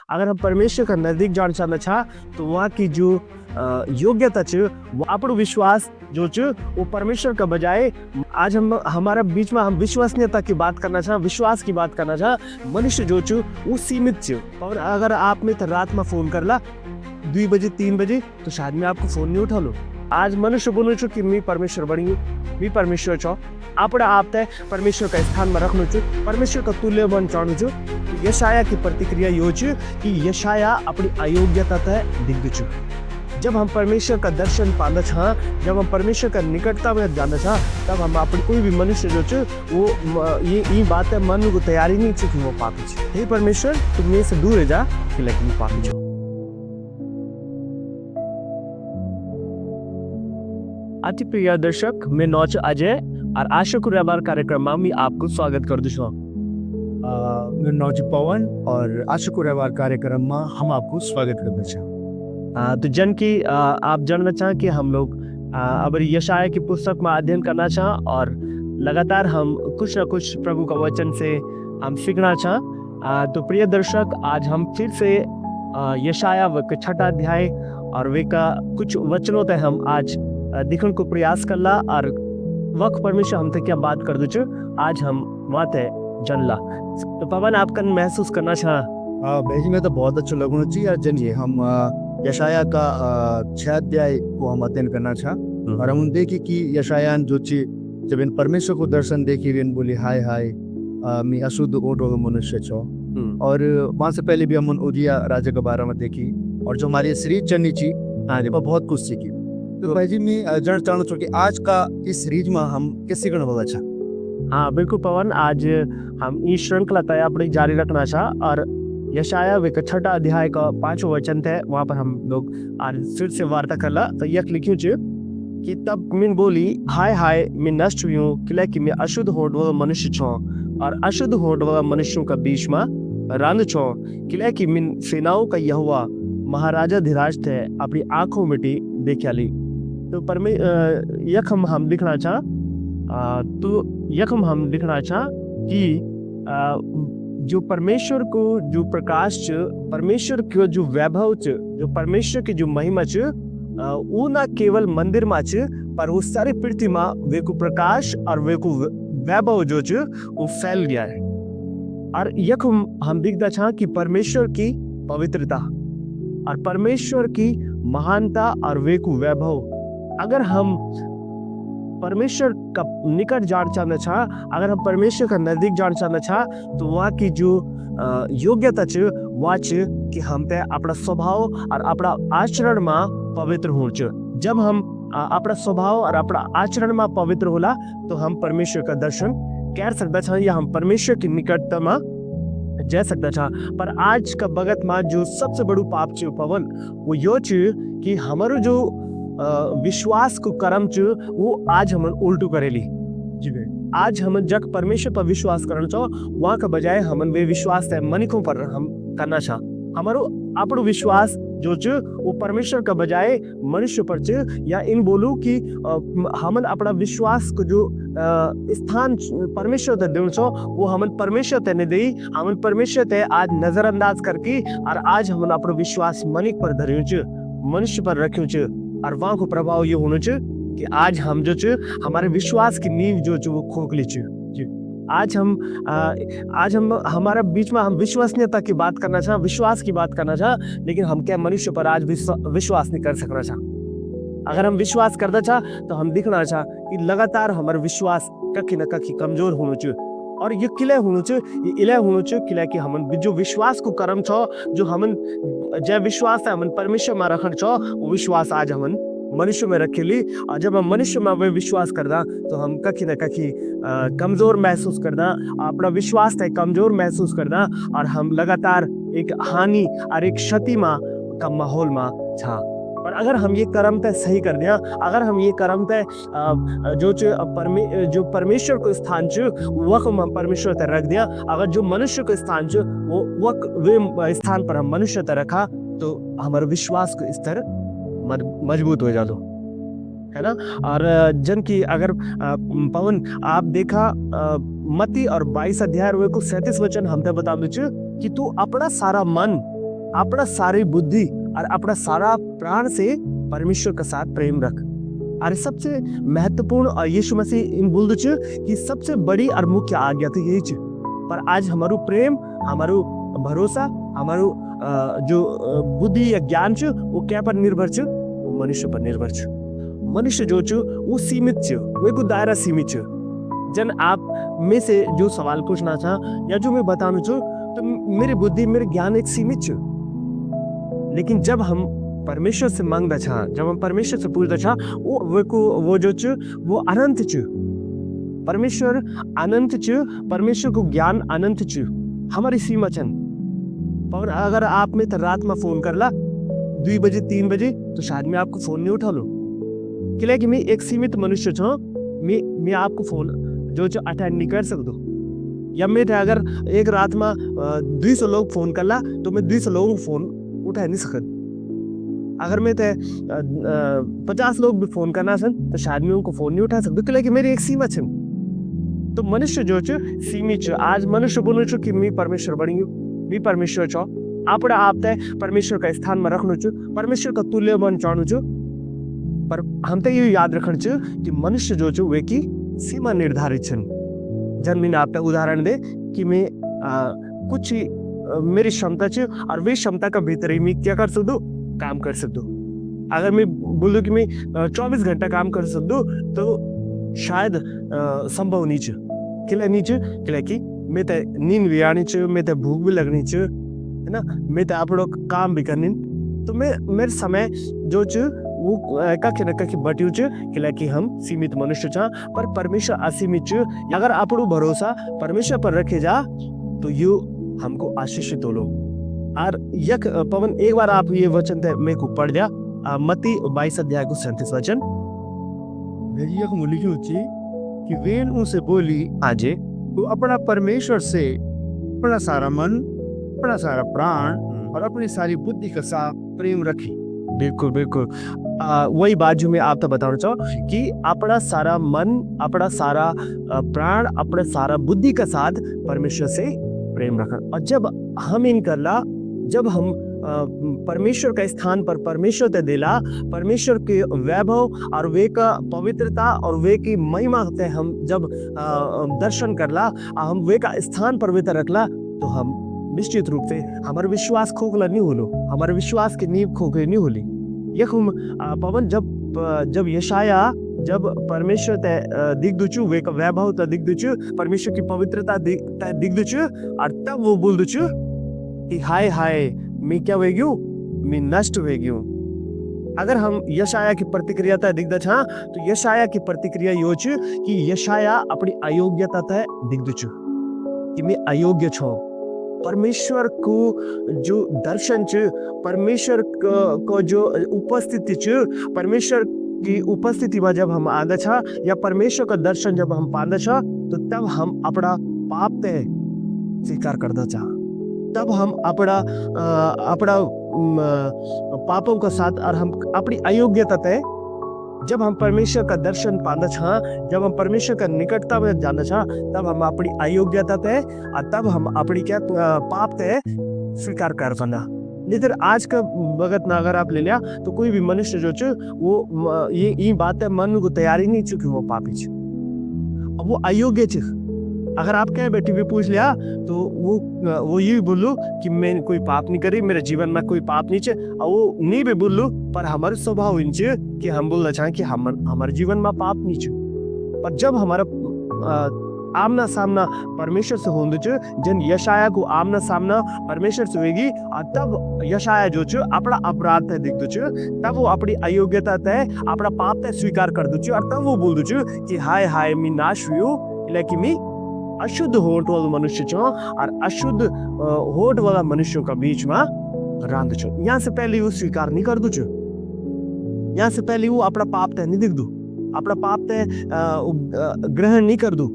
अगर हम परमेश्वर का नज़दीक जाना चाहना छा तो वहाँ की जो योग्यता च वो આપણો विश्वास जो च वो परमेश्वर का बजाय आज हम हमारा बीच में हम विश्वसनीयता की बात करना चाह विश्वास की बात करना चाह मनुष्य जो च वो सीमित च और अगर आपने तो रात में फ़ोन करला 2 बजे 3 बजे तो शायद मैं आपको फ़ोन नहीं उठा लो। आज मनुष्य बोलो छु कि मैं परमेश्वर बनी मैं परमेश्वर छो આપણે आपते परमेश्वर का स्थान में रखनु छु परमेश्वर का तुल्य बन चाहनु छु। यशाया की प्रतिक्रिया यो छु कि यशाया अपनी अयोग्यता ते दिखदु छु। जब हम परमेश्वर का दर्शन पाना छा जब हम परमेश्वर का निकटता में जाना छा तब हम अपनी कोई भी मनुष्य जो छु वो ये बात है मन को तैयारी नहीं छु कि वो पापी छु। हे परमेश्वर तुम मेरे से दूर जा कि लेकिन पापी छु। अति प्रिय दर्शक मैं नौच अजय और आशा को रबार कार्यक्रम में आपको स्वागत कर दूँ। मैं नौजी पवन और आशा को रबार कार्यक्रम में हम आपको स्वागत करना चाहूँ। तो जन की आप जानना चाहें कि हम लोग अब यशाया की पुस्तक में अध्ययन करना चाहें और लगातार हम कुछ न कुछ प्रभु का वचन से हम सीखना चाहें। तो प्रिय दर्शक आज हम फिर से यशाया व छठा अध्याय और वे का कुछ वचनों तक हम आज दिखने को प्रयास करला और वक्त परमेश्वर हमसे क्या बात कर दो आज हम बात है जनला। तो पवन आपका महसूस करना चाह भेजी में तो बहुत अच्छा लगना चाहिए जनिए हम यशाया का 6 अध्याय को हम अध्ययन करना चाह और हम देखी कि यशायान जो चीज जब इन परमेश्वर को दर्शन देखी वे बोली हाय हाय मैं अशुद्ध ओट मनुष्य छो। और वहाँ से पहले भी हम उदिया राजा के बारे में देखी और जो हमारी सीरीज चलनी थी वो बहुत कुछ सीखी। तो भाई जी मैं जानना चाहूँ कि आज का इस सीरीज में हम किस सीखने वाला छा। हाँ बिल्कुल पवन आज हम इस श्रृंखला तय अपनी जारी रखना चाह और यशाया वे छठा अध्याय का 5वां वचन थे वहाँ पर हम लोग आज फिर से वार्ता करला। तो यह लिखियो च कि तब मिन बोली हाय हाय मैं नष्ट हुई हूँ कि मैं अशुद्ध होठ वाला मनुष्य छो और अशुद्ध होठ वाला मनुष्यों का बीच में रंध छो कि मिन सेनाओं का यहोवा महाराजा धीराज थे अपनी आंखों मिटी देखा ली। तो यखम हम दिखना चाह कि जो परमेश्वर को जो प्रकाश परमेश्वर को जो वैभव जो परमेश्वर की जो महिमा वो ना केवल मंदिर में पर वो सारी पृथ्वी में वे को प्रकाश और वे को वैभव जो वो फैल गया है। और यखम हम दिखता चाह कि परमेश्वर की पवित्रता और परमेश्वर की महानता और वे को वैभव अगर हम परमेश्वर का निकट जान चाहना चाह अगर हम परमेश्वर का नजदीक जान चाहना चाह तो वहाँ की जो योग्यता वह कि हम पे अपना स्वभाव और अपना आचरण में पवित्र हो। जब हम अपना स्वभाव और अपना आचरण में पवित्र होला तो हम परमेश्वर का दर्शन कर सकता छा या हम परमेश्वर की निकटता में जा सकता छा। पर आज का भगत में जो सबसे बड़ू पाप पवन वो यो कि हमारो जो विश्वास को कर्म वो आज हम उल्टू करेली। जी आज हम जब परमेश्वर पर विश्वास करना चाहो वहाँ का बजाय हम वे विश्वास मनिकों पर हम करना चाह हमारो अपनो विश्वास जो वो परमेश्वर का बजाय मनुष्य पर या इन बोलूँ कि हम अपना विश्वास को जो स्थान परमेश्वर ते देना छो वो हम परमेश्वर ते नहीं दी हम परमेश्वर ते आज नजरअंदाज करके और आज हम अपनो विश्वास मनिक पर धरियो मनुष्य पर रखियो और वहाँ को प्रभाव ये होना कि आज हम जो हमारे विश्वास की नींव जो वो खोखली आज हम हमारा बीच में हम विश्वसनीयता की बात करना चाह विश्वास की बात करना चाह लेकिन हम क्या मनुष्य पर आज विश्वास नहीं कर सकना चाह। अगर हम विश्वास करना चाह तो हम दिखना चाह कि लगातार हमारा विश्वास कखी न कखी कमजोर होना चाहिए और ये किले होना चाहिए ये इले होना चाहिए किले कि हम जो विश्वास को कर्म छो जो हम जय विश्वास है हम परमेश्वर में रखन छो वो विश्वास आज हम मनुष्य में रखेली। और जब हम मनुष्य में वे विश्वास करदा तो हम कखी न कखी कमजोर महसूस करदा अपना विश्वास है कमजोर महसूस करदा और हम लगातार एक हानि और एक क्षति का माहौल में था। और अगर हम ये कर्म तय सही कर दिया अगर हम ये कर्म तय जो परमेश्वर को स्थान वक्त हम परमेश्वर तय रख दिया अगर जो मनुष्य को स्थान वो वक्त वे स्थान पर हम मनुष्य तय रखा तो हमारे विश्वास को स्तर मजबूत हो जातो है ना। और जन की अगर पवन आप देखा मत्ती और 22 अध्याय को 37 वचन हमने बता दो कि तू अपना सारा मन अपना सारी बुद्धि और अपना सारा प्राण से परमेश्वर के साथ प्रेम रख। और सबसे महत्वपूर्ण और यीशु मसीह इन बोल दो कि सबसे बड़ी और मुख्य आज्ञा तो यही छ। पर आज हमारो प्रेम, हमारो भरोसा, हमारो जो बुद्धि या ज्ञान छ वो क्या पर निर्भर छ? वो मनुष्य पर निर्भर छ। मनुष्य जो छ वो सीमित छ, वो को दायरा सीमित छ। जन आप में से जो सवाल पूछना था या जो मैं बताना चाहूँ तो मेरी बुद्धि, मेरे ज्ञान एक सीमित छ। लेकिन जब हम परमेश्वर से मांगदा छा, जब हम परमेश्वर से पूछदा छा, वो जो छ वो अनंत छ। परमेश्वर अनंत छ, परमेश्वर को ज्ञान अनंत छ। हमारी सीमा छन। पर अगर आप में रात में फोन करला 2 बजे 3 बजे तो शायद मैं आपको फोन नहीं उठा लो, क्योंकि मैं एक सीमित मनुष्य छो। मैं आपको फोन जो अटेंड नहीं कर सकदो। या मैं अगर एक रात में 200 लोग फोन करला तो मैं 200 लोगों को फोन उठा नहीं सकत। अगर मैं 50 लोग भी फोन करना सन तो शायद मैं उनको फोन नहीं उठा सकदो, क्योंकि मेरी एक सीमा छन। तो मनुष्य जो छ सीमित छ। आज मनुष्य बोलो छ कि मैं परमेश्वर बनियो, मैं परमेश्वर छ। अपने आप तय परमेश्वर का स्थान में रखनो छ, परमेश्वर का तुल्य बन चाहनु छ। पर हम तो ये याद रखना छ कि मनुष्य जो छ वे की सीमा निर्धारित छन। जन मैंने आपको उदाहरण दे कि मैं कुछ मेरी क्षमता छ और वे क्षमता का भीतर ही मैं क्या कर सकदो, काम कर सकदो। अगर मैं बोलूं कि मैं 24 घंटा काम कर सकदो तो शायद संभव नहीं छ। क्यों नहीं छ? क्योंकि मैं तो नींद भी आनी छ, मैं तो भूख भी लगनी छ, है ना, मैं तो अपनो काम भी करनी। तो मैं मेरे समय जो छ वो कखे न कखे बटियो छ, क्योंकि हम सीमित मनुष्य छ। पर परमेश्वर असीमित छ। अगर अपनो भरोसा परमेश्वर पर रखे जा तो यो हमको आशीषित होलो। और यक पवन एक बार आप ये वचन थे मैं को पढ़ जा, मत्ती 22 अध्याय को 37 वचन। भेजिया को लिखी होची कि वेन उनसे बोली, आजे तू अपना परमेश्वर से अपना सारा मन, अपना सारा प्राण और अपनी सारी बुद्धि का साथ प्रेम रखी। बिल्कुल बिल्कुल वही बात जो मैं आपको बताना चाहूँ कि अपना सारा मन, अपना सारा प्राण, अपना सारा बुद्धि का साथ परमेश्वर से प्रेम रखना। और जब हम इन करला, जब हम परमेश्वर का स्थान पर परमेश्वर ते देला, परमेश्वर के वैभव और वे का पवित्रता और वे की महिमा ते हम जब दर्शन करला, हम वे का स्थान पर वे रखला, तो हम निश्चित रूप से हमारा विश्वास खोखला नहीं होलो, हमारे विश्वास की नींव खोखली नहीं होली। यह पवन जब यशाया जब परमेश्वर ते दिख दुचु, वे का वैभव ते दिख दुचु, परमेश्वर की पवित्रता दिख दुचु, और तब वो बोल दुचु कि हाय हाय मैं क्या हो गयू, मैं नष्ट हो गयू। अगर हम यशाया की प्रतिक्रिया तय दिख दछा तो यशाया की प्रतिक्रिया यो छ कि यशाया अपनी अयोग्यता तय दिख दुचु कि मैं अयोग्य छो। परमेश्वर को जो दर्शन छ, परमेश्वर को जो उपस्थिति छ, परमेश्वर की उपस्थिति में जब हम आदा छा या परमेश्वर का दर्शन जब हम पादा छा तो तब हम अपना पाप तय स्वीकार करदा छा। तब हम अपना पापों का साथ और हम अपनी अयोग्यता तय, जब हम परमेश्वर का दर्शन पादा छा, जब हम परमेश्वर का निकटता में जाना छा, तब हम अपनी अयोग्यता तय और तब हम अपनी क्या पाप तय स्वीकार कर पाना। नहीं तो आज का वक्त ना अगर आप ले लिया तो कोई भी मनुष्य जो छ वो ये बात है मन को तैयारी नहीं चुकी, वो पापी छ, वो अयोग्य छ। अगर आप कहे बेटी भी पूछ लिया तो वो ये बोलू कि मैं कोई पाप नहीं करी, मेरे जीवन में कोई पाप नहीं है, और वो नहीं भी बोलू, पर हमारे स्वभाव इन कि हम बोलना चाहें कि हमारे जीवन में पाप नहीं है। पर जब हमारा आमना सामना परमेश्वर से होंगे जन यशाया को आमना सामना परमेश्वर से होगी, और तब यशाया जो अपना अपराध तय दिख दो, तब वो अपनी अयोग्यता तय अपना पाप तय स्वीकार कर दो, और तब वो बोल दो कि हाय हाय मैं नाश हुई, लेकिन मैं अशुद्ध होठ वाला मनुष्य छो और अशुद्ध होठ वाला मनुष्यों का बीच में रांध छो। यहाँ से पहले वो स्वीकार नहीं कर दो, यहाँ से पहले वो अपना पाप तय नहीं दिख दो, अपना पाप तय ग्रहण नहीं कर दो।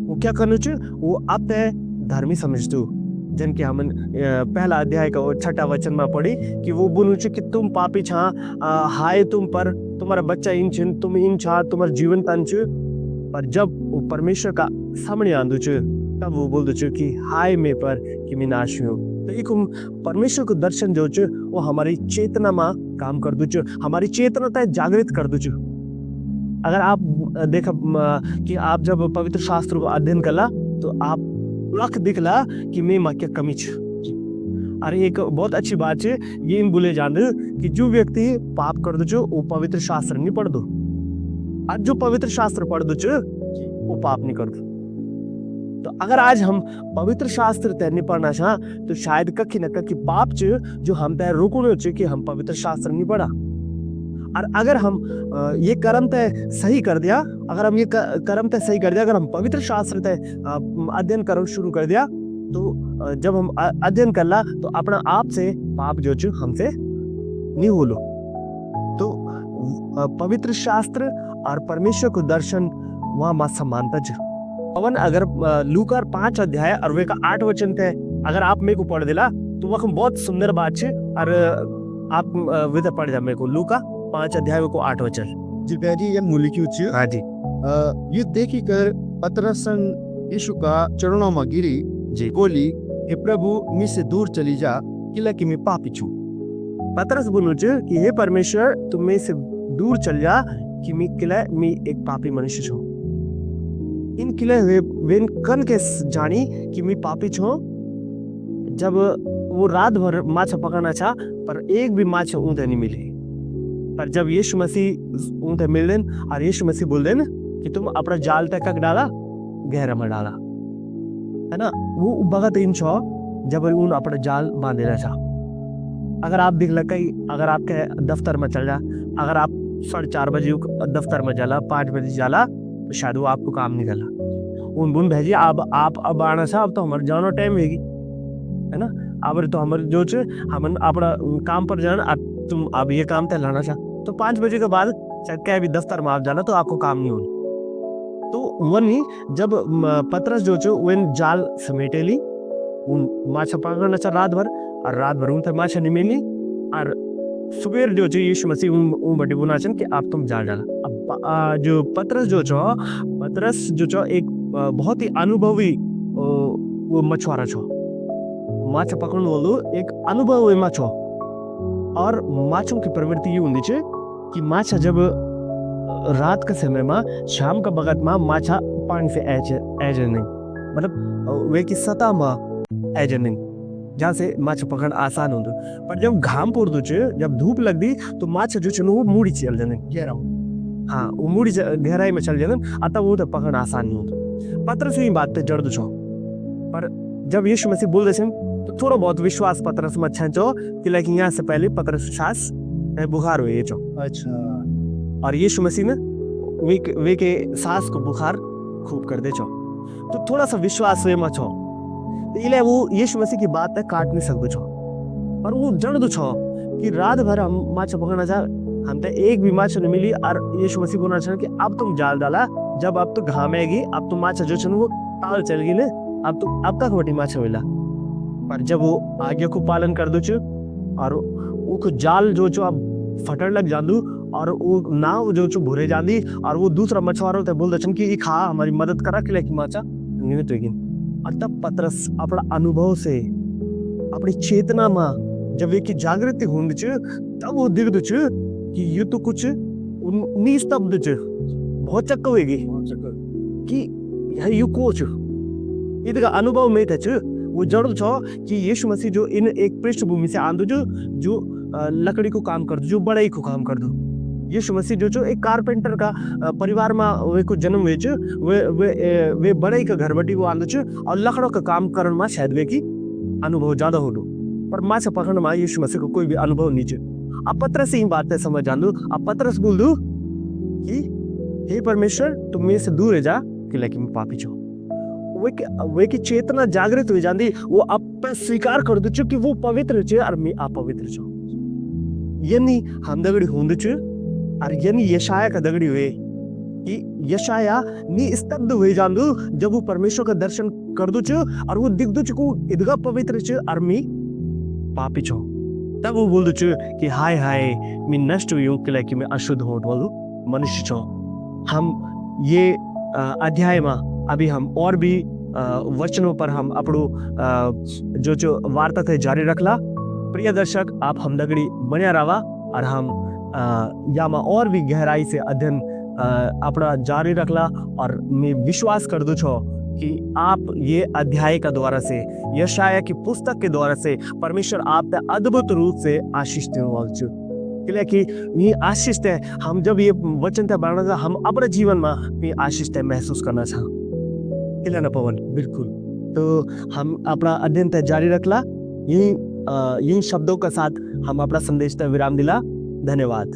वो क्या करना चाहिए, वो अब तय धर्मी समझ दो। जन के हम पहला अध्याय का 6वां वचन में पढ़ी कि वो बोलू कि तुम पापी छा, हाय तुम पर, तुम्हारा बच्चा इन छिन, तुम इन छा, तुम्हारा जीवन तन छ। पर जब वो परमेश्वर का सामने आंदो छ, तब वो बोल दो कि हाय मैं पर कि मैं नाश हूँ, तो एक परमेश्वर को दर्शन जो च वो हमारी चेतना में काम कर दो, हमारी चेतना तय जागृत कर दो। अगर आप देख कि आप जब पवित्र शास्त्र को अध्ययन कला तो आप लख दिखला कि मैं माँ क्या कमी छ। अरे एक बहुत अच्छी बात है ये इन बोले जान कि जो व्यक्ति पाप कर दो वो पवित्र शास्त्र नहीं पढ़ दो, आज जो पवित्र शास्त्र पढ़ दो वो पाप नहीं कर दो। तो अगर आज हम पवित्र शास्त्र तय नहीं पढ़ना चाह तो शायद कखी न कखी पाप च जो हम तय रोकने च कि हम पवित्र शास्त्र नहीं पढ़ा। और अगर हम ये कर्म तय सही कर दिया, अगर हम ये कर्म तय सही कर दिया, अगर हम पवित्र शास्त्र तय अध्ययन करना शुरू कर दिया तो जब हम अध्ययन कर ला तो अपना आप से पाप जो च हमसे नहीं हो लो। तो पवित्र शास्त्र और परमेश्वर को दर्शन वहाँ में समानता च। पवन अगर लूका 5 अध्याय और वे का 8 वचन थे अगर आप मेरे को पढ़ दिला तो वह बहुत सुंदर बात है। और आप वे पढ़ जा मेरे को लूका 5 अध्याय को 8 वचन। जी भैया ये मूल्य क्यों च हाँ जी ये देखी कर पतरसन यीशु का चरणों में गिरी जी बोली हे प्रभु मुझ से दूर चली जा किला कि मैं पापी छू। पतरस बोलू च कि हे परमेश्वर तुम मेरे से दूर चल जा कि मैं एक पापी मनुष्य छू। इन किले वे कन के जानी कि मैं पापी छू जब वो रात भर माछा पकाना था पर एक भी माछा ऊँधे नहीं मिले। पर जब यीशु मसीह ऊँधे मिल देन और यीशु मसीह बोल देन कि तुम अपना जाल तक डाला गहरा में डाला है ना, वो भगत इन छो जब उन अपना जाल बांधे रहा था। अगर आप देख लग अगर आपके दफ्तर में चल जा, अगर आप 4:30 बजे दफ्तर में जाला 5 बजे जाला तो शायद वो आपको काम नहीं करला। उन बुन भेजी आप अब आना था, अब तो हमारे जाना टाइम होगी है ना, अब तो हमारे जो हम अपना काम पर जाना, अब तुम अब ये काम तय लाना चाह तो 5 बजे के बाद चाहे क्या भी दफ्तर में आप जाना तो आपको काम नहीं होना। तो वनी जब पतरस जो वन जाल समेटेली उन माछा पकड़ना चाह रात भर और रात भर उन तक माछा नहीं मिली और सुबेर जो यीशु मसीह उन बड़ी बुनाचन कि आप तुम जाल डाला। अब जो पतरस जो एक बहुत ही अनुभवी वो मछुआरा छो, माछा पकड़ने वालों एक अनुभवी मछो। और माछों की प्रवृत्ति ये होती है कि माछा जब रात के समय में शाम का बगत में माछा पानी से ऐज नहीं, मतलब वे की सतह में ऐज नहीं जहाँ से माछा पकड़ आसान हो। पर जब घाम पुरदो जब धूप लगती तो माछा जो वो मूड़ी चल जाने गहरा, हाँ वो मूड़ी गहराई में चल जाने अतः वो तो पकड़ आसान नहीं होता। पतरस ही बात पे जड़ छो। पर जब यीशु मसीह बोल दे तो थोड़ा बहुत विश्वास पतरस में अच्छा चो कि लाइक यहाँ से पहले पतरस सांस बुखार हुए चो। अच्छा और यीशु मसीह ने वे के सांस को बुखार खूब कर दे चो, तो थोड़ा सा विश्वास वे में छो। तो इले वो यीशु मसीह की बात तक काट नहीं सकते छो। पर वो जड़ दो छो कि रात भर हम माछा पकड़ना चाह हम तो एक भी माछा नहीं मिली और यीशु मसीह बोलना चाह कि अब तुम जाल डाला, जब अब तो घामेगी अब तुम माछा जो वो ताल चल गई ने, अब तक बटी माछा मिला। पर जब वो आज्ञा को पालन कर दो और वो जाल जो अब फटड़ लग जादू और वो नाव जो भूरे जाती और वो दूसरा मछुआरा होता है बोल दे कि खा हमारी मदद करा कि लेकिन माचा नहीं तो। और तब पतरस अपना अनुभव से अपनी चेतना में जब एक जागृति होंद तब वो दिख दो कि ये तो कुछ निस्तब्ध बहुत चक्कर होगी कि ये कोच इसका अनुभव में था वो जड़ छो कि यीशु मसीह जो इन एक पृष्ठभूमि से आंदो जो लकड़ी को काम कर दो, जो बड़ाई को काम कर दो। यीशु मसीह जो एक कारपेंटर का परिवार में वे को जन्म हुए वे बड़ाई का घर बटी वो आंदो और लकड़ों का काम करने में शायद वे की अनुभव ज्यादा हो। पर माछा पकड़ने में यीशु मसीह को कोई भी अनुभव नहीं है। अब पतरस ही बात है समझ जान दो। अब पतरस बोल दो कि हे परमेश्वर तुम मेरे से दूर है जा कि लेकिन मैं पापी छो। वे की चेतना जागृत हो जाती, वो अब स्वीकार कर दो कि वो पवित्र है और मैं अपवित्र छो। यानी हम दगड़ी होंद और यानी यशाया का दगड़ी हुए कि यशाया निस्तब्ध हुए जान दो जब वो परमेश्वर का दर्शन कर दो और वो दिख दो को इदगा पवित्र और मैं पापी छो। तब वो बोल दो कि हाय हाय मैं नष्ट हुई हूँ कि मैं अशुद्ध होने वालू मनुष्य छो। हम ये अध्याय में अभी हम और भी वचनों पर हम अपड़ो जो वार्ता थे जारी रखला। प्रिय दर्शक, आप हम दगड़ी बन्या रहा और हम यामा और भी गहराई से अध्ययन अपना जारी रखला। और मैं विश्वास कर दू छो कि आप ये अध्याय का द्वारा से, यशाया की पुस्तक के द्वारा से परमेश्वर आप अद्भुत रूप से आशीष देने वाला छु। कि ये आशीष है, हम जब ये वचन तय बढ़ना था, हम अपने जीवन में ये आशीष तय महसूस करना था। किला ना पवन, बिल्कुल। तो हम अपना अध्ययन तय जारी रखला। यही शब्दों के साथ हम अपना संदेश तय विराम दिला। धन्यवाद।